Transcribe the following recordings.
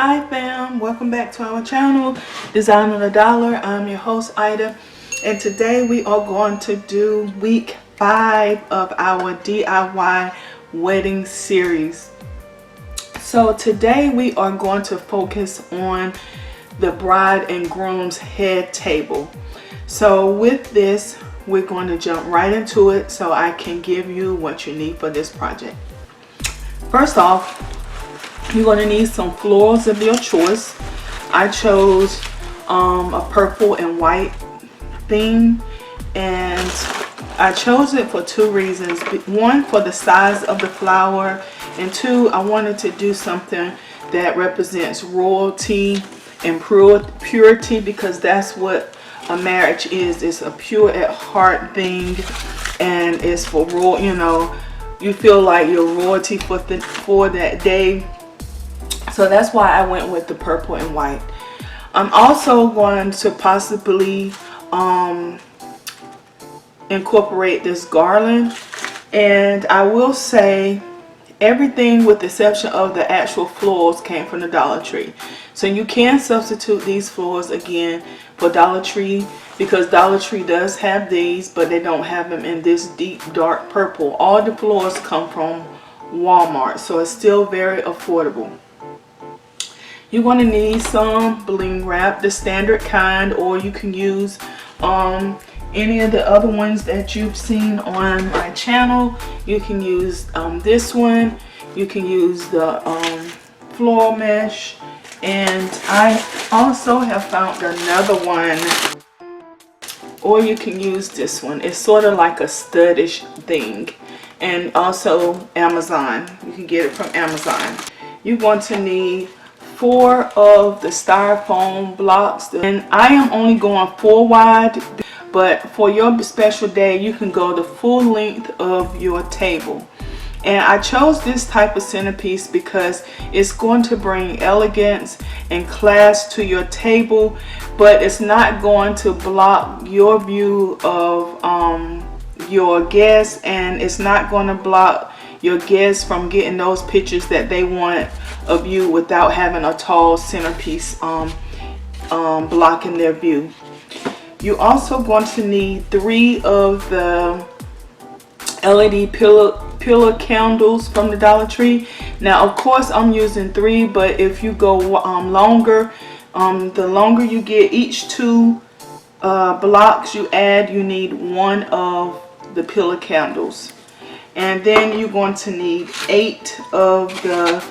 Hi fam, welcome back to our channel, Design on a Dollar. I'm your host Ida, and today we are going to do week 5 of our DIY wedding series. So today we are going to focus on the bride and groom's head table. So with this, we're going to jump right into it so I can give you what you need for this project. First off, you're going to need some florals of your choice. I chose a purple and white theme, and I chose it for two reasons. One, for the size of the flower, and two, I wanted to do something that represents royalty and purity, because that's what a marriage is. It's a pure at heart thing, and it's for royal, you feel like you're royalty for that day. So that's why I went with the purple and white. I'm also going to possibly incorporate this garland, and I will say everything with the exception of the actual florals came from the Dollar Tree. So you can substitute these florals again for Dollar Tree, because Dollar Tree does have these, but they don't have them in this deep dark purple. All the florals come from Walmart, so it's still very affordable. You're going to need some bling wrap, the standard kind, or you can use any of the other ones that you've seen on my channel. You can use this one. You can use the floral mesh, and I also have found another one, or you can use this one. It's sort of like a studish thing, and also Amazon. You can get it from Amazon. You're going to need 4 of the styrofoam blocks, and I am only going 4 wide, but for your special day you can go the full length of your table. And I chose this type of centerpiece because it's going to bring elegance and class to your table, but it's not going to block your view of your guests, and it's not going to block your guests from getting those pictures that they want of you without having a tall centerpiece blocking their view. You're also going to need 3 of the LED pillar candles from the Dollar Tree. Now of course I'm using 3, but if you go longer, the longer you get, each 2 blocks you add, you need 1 of the pillar candles. And then you're going to need 8 of the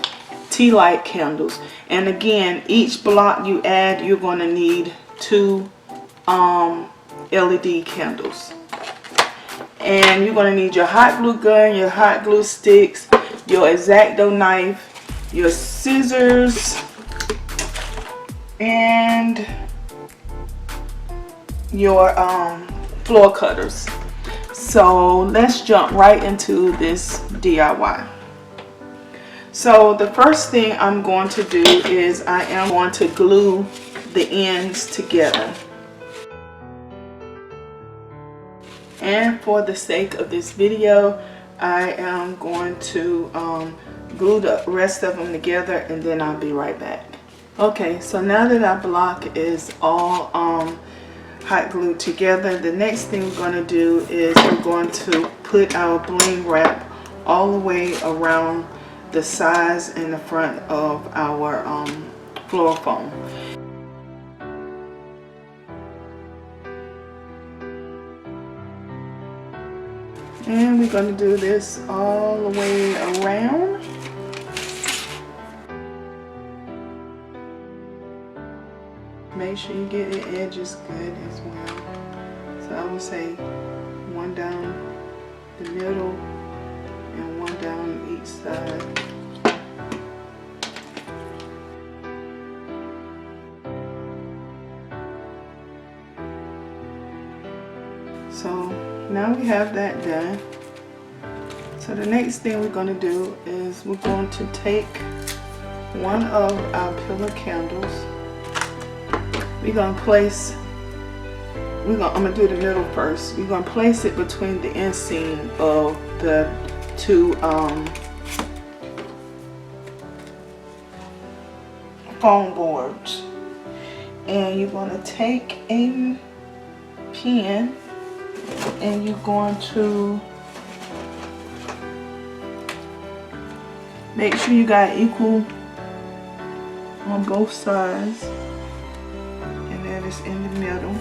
tea light candles. And again, each block you add, you're going to need 2 LED candles. And you're going to need your hot glue gun, your hot glue sticks, your X-Acto knife, your scissors, and your floor cutters. So let's jump right into this DIY. So the first thing I'm going to do is I am going to glue the ends together. And for the sake of this video, I am going to glue the rest of them together, and then I'll be right back. Okay, so now that our block is all hot glued together, the next thing we're going to do is we're going to put our bling wrap all the way around the sides and the front of our floral foam. And we're going to do this all the way around. Make sure you get the edges good as well. So I would say 1 down the middle and 1 down each side. So now we have that done. So the next thing we're going to do is we're going to take 1 of our pillar candles. We're going to place, I'm going to do the middle first. We're going to place it between the inseam of the 2 foam boards. And you're going to take a pen and you're going to make sure you got equal on both sides, and that is in the middle.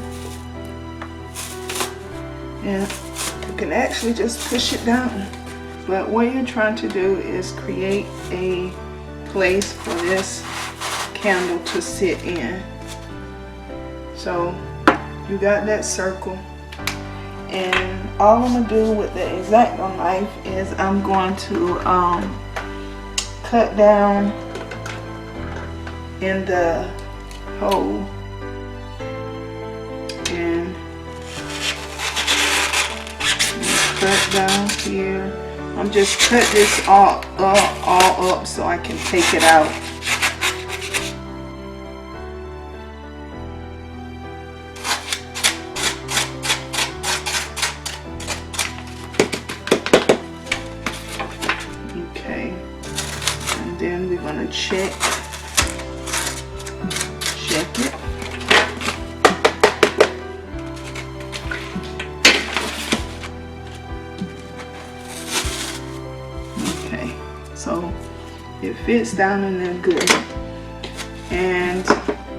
And you can actually just push it down. But what you're trying to do is create a place for this candle to sit in. So you got that circle, and all I'm gonna do with the X-Acto knife is I'm going to cut down in the hole and cut down here. I'm just cut this all up so I can take it out. Okay, and then we're gonna check it. Okay, so it fits down in there good. And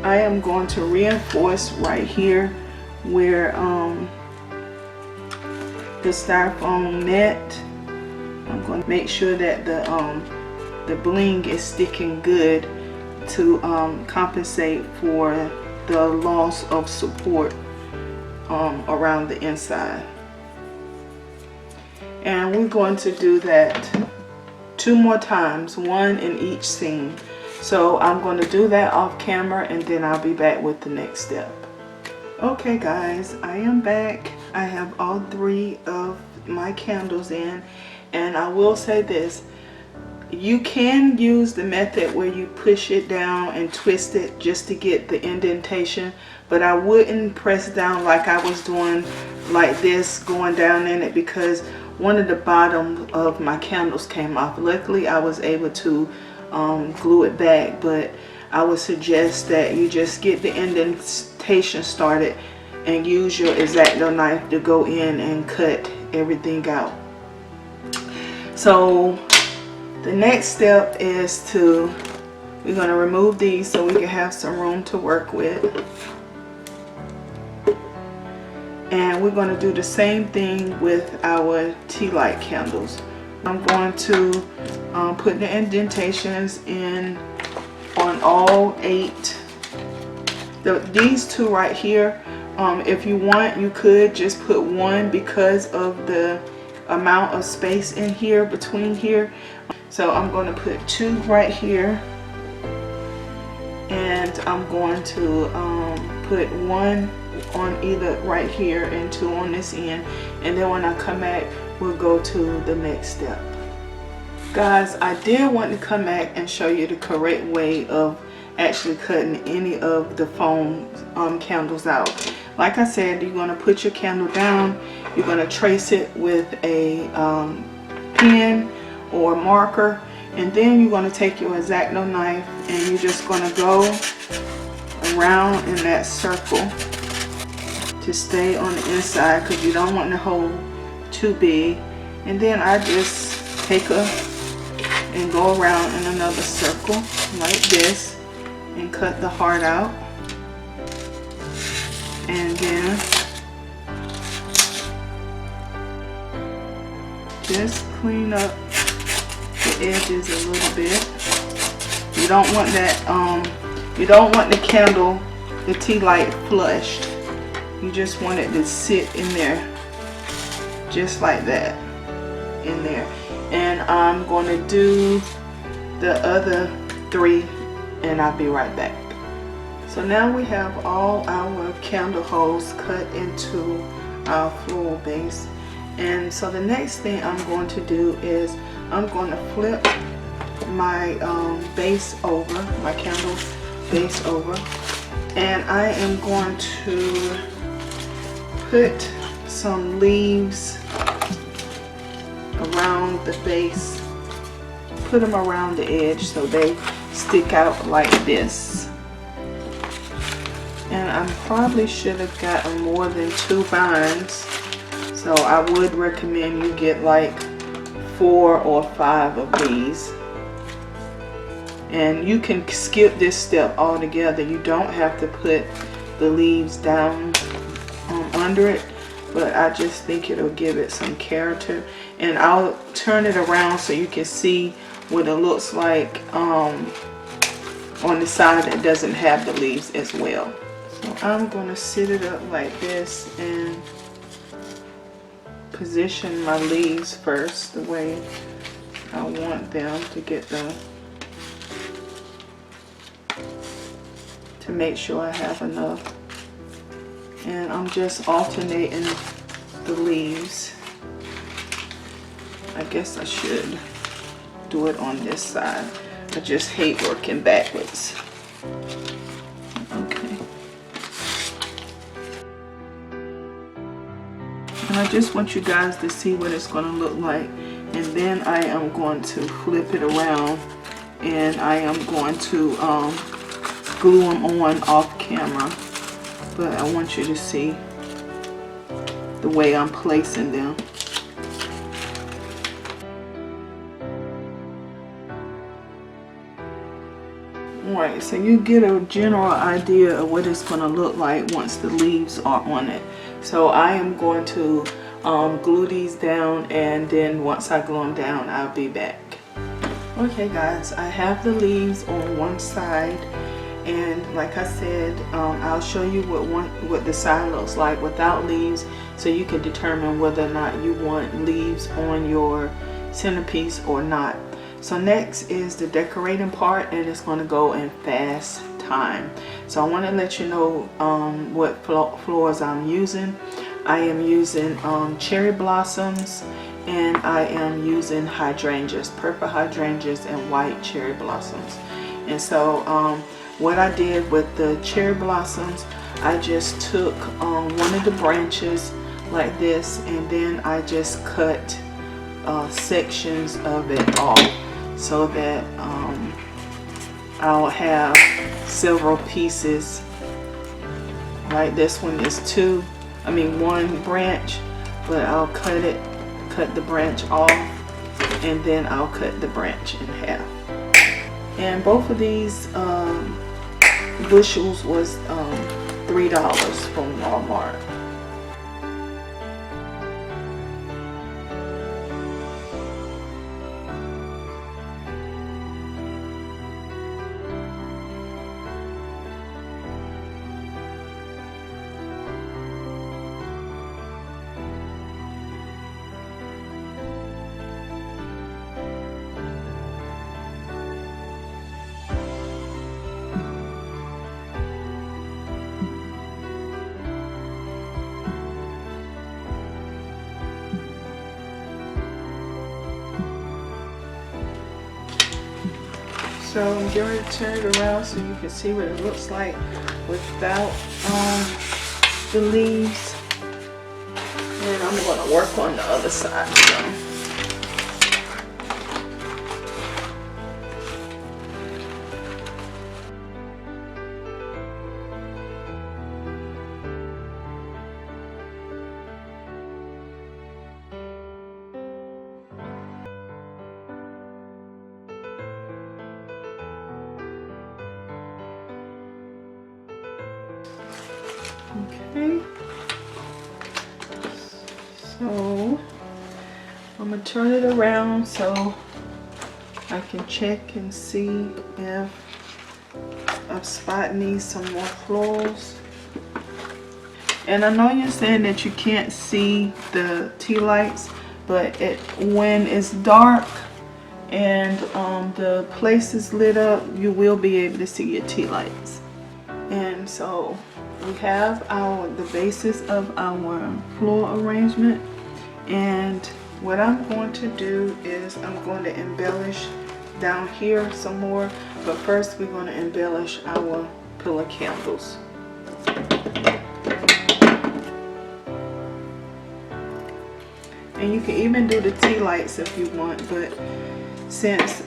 I am going to reinforce right here where the styrofoam met. I'm going to make sure that the bling is sticking good to compensate for the loss of support around the inside. And we're going to do that 2 more times, 1 in each seam. So I'm going to do that off camera, and then I'll be back with the next step. Okay guys, I am back. I have all 3 of my candles in, and I will say this: you can use the method where you push it down and twist it just to get the indentation, but I wouldn't press down like I was doing like this, going down in it, because one of the bottom of my candles came off. Luckily I was able to glue it back, but I would suggest that you just get the indentation started and use your X-Acto knife to go in and cut everything out. So the next step is we're going to remove these so we can have some room to work with. And we're going to do the same thing with our tea light candles. I'm going to put the indentations in on all 8. These 2 right here, if you want, you could just put 1 because of the amount of space in here between here. So I'm going to put 2 right here, and I'm going to put 1 on either right here and 2 on this end, and then when I come back we'll go to the next step. Guys, I did want to come back and show you the correct way of actually cutting any of the foam candles out. Like I said, you're going to put your candle down, you're going to trace it with a pen or marker, and then you're going to take your X-Acto knife and you're just going to go around in that circle to stay on the inside, because you don't want the hole too big. And then I just take and go around in another circle like this and cut the heart out, and then just clean up the edges a little bit. You don't want that you don't want the candle, the tea light, flushed. You just want it to sit in there just like that, in there. And I'm going to do the other 3 and I'll be right back. So now we have all our candle holes cut into our floral base, and so the next thing I'm going to do is I'm going to flip my base over, my candle base over, and I am going to put some leaves around the base, put them around the edge so they stick out like this. And I probably should have gotten more than 2 vines, so I would recommend you get like 4 or 5 of these. And you can skip this step altogether. You don't have to put the leaves down under it, but I just think it'll give it some character. And I'll turn it around so you can see what it looks like on the side that doesn't have the leaves as well. So I'm going to sit it up like this and position my leaves first the way I want them to get them, to make sure I have enough. And I'm just alternating the leaves. I guess I should do it on this side. I just hate working backwards. Okay. And I just want you guys to see what it's going to look like. And then I am going to flip it around and I am going to glue them on off camera. But I want you to see the way I'm placing them. Alright, so you get a general idea of what it's going to look like once the leaves are on it. So I am going to glue these down, and then once I glue them down, I'll be back. Okay guys, I have the leaves on one side. And like I said, I'll show you what the side looks like without leaves, so you can determine whether or not you want leaves on your centerpiece or not. So next is the decorating part, and it's going to go in fast time. So I want to let you know what flowers I'm using. I am using cherry blossoms, and I am using hydrangeas, purple hydrangeas and white cherry blossoms. And so what I did with the cherry blossoms, I just took one of the branches like this, and then I just cut sections of it off so that I'll have several pieces. Like this one is one branch, but I'll cut the branch off, and then I'll cut the branch in half. And both of these bushels was $3 from Walmart. So I'm going to turn it around so you can see what it looks like without the leaves. And I'm going to work on the other side. Okay, so I'm going to turn it around so I can check and see if I'm spotting these some more florals. And I know you're saying that you can't see the tea lights, but when it's dark and the place is lit up, you will be able to see your tea lights. And so we have the basis of our floral arrangement, and what I'm going to do is I'm going to embellish down here some more, but first we're going to embellish our pillar candles. And you can even do the tea lights if you want, but since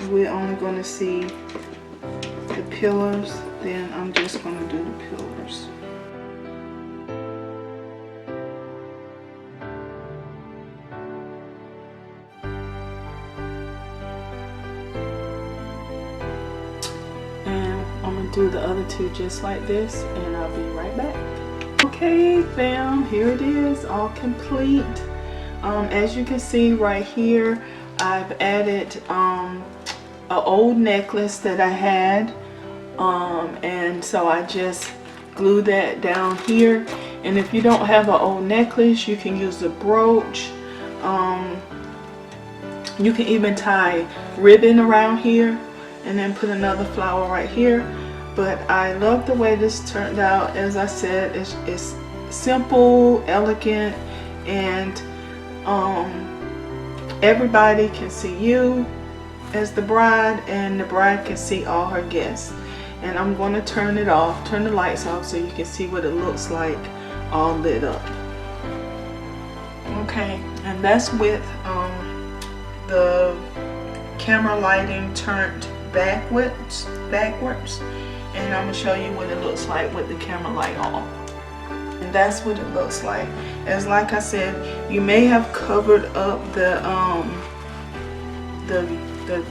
we're only going to see the pillars, then I'm just going to do the pillars. And I'm going to do the other two just like this, and I'll be right back. Okay fam, here it is, all complete. As you can see right here, I've added an old necklace that I had, and so I just glue that down here. And if you don't have an old necklace, you can use a brooch. You can even tie ribbon around here and then put another flower right here. But I love the way this turned out. As I said, it's simple, elegant, and everybody can see you as the bride, and the bride can see all her guests. And I'm going to turn the lights off so you can see what it looks like all lit up. Okay, and that's with the camera lighting turned backwards, and I'm going to show you what it looks like with the camera light off. And that's what it looks like. As like I said, you may have covered up the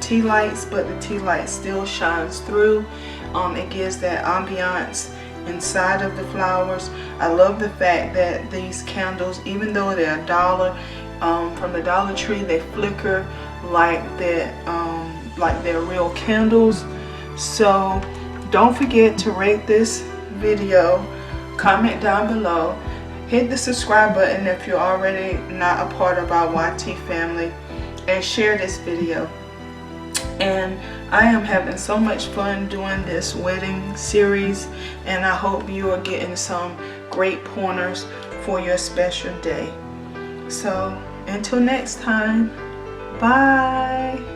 tea lights, but the tea light still shines through. It gives that ambiance inside of the flowers. I love the fact that these candles, even though they're $1 from the Dollar Tree, they flicker like they're real candles. So don't forget to rate this video, comment down below, hit the subscribe button if you're already not a part of our YT family, and share this video. And I am having so much fun doing this wedding series, and I hope you are getting some great pointers for your special day. So until next time, bye.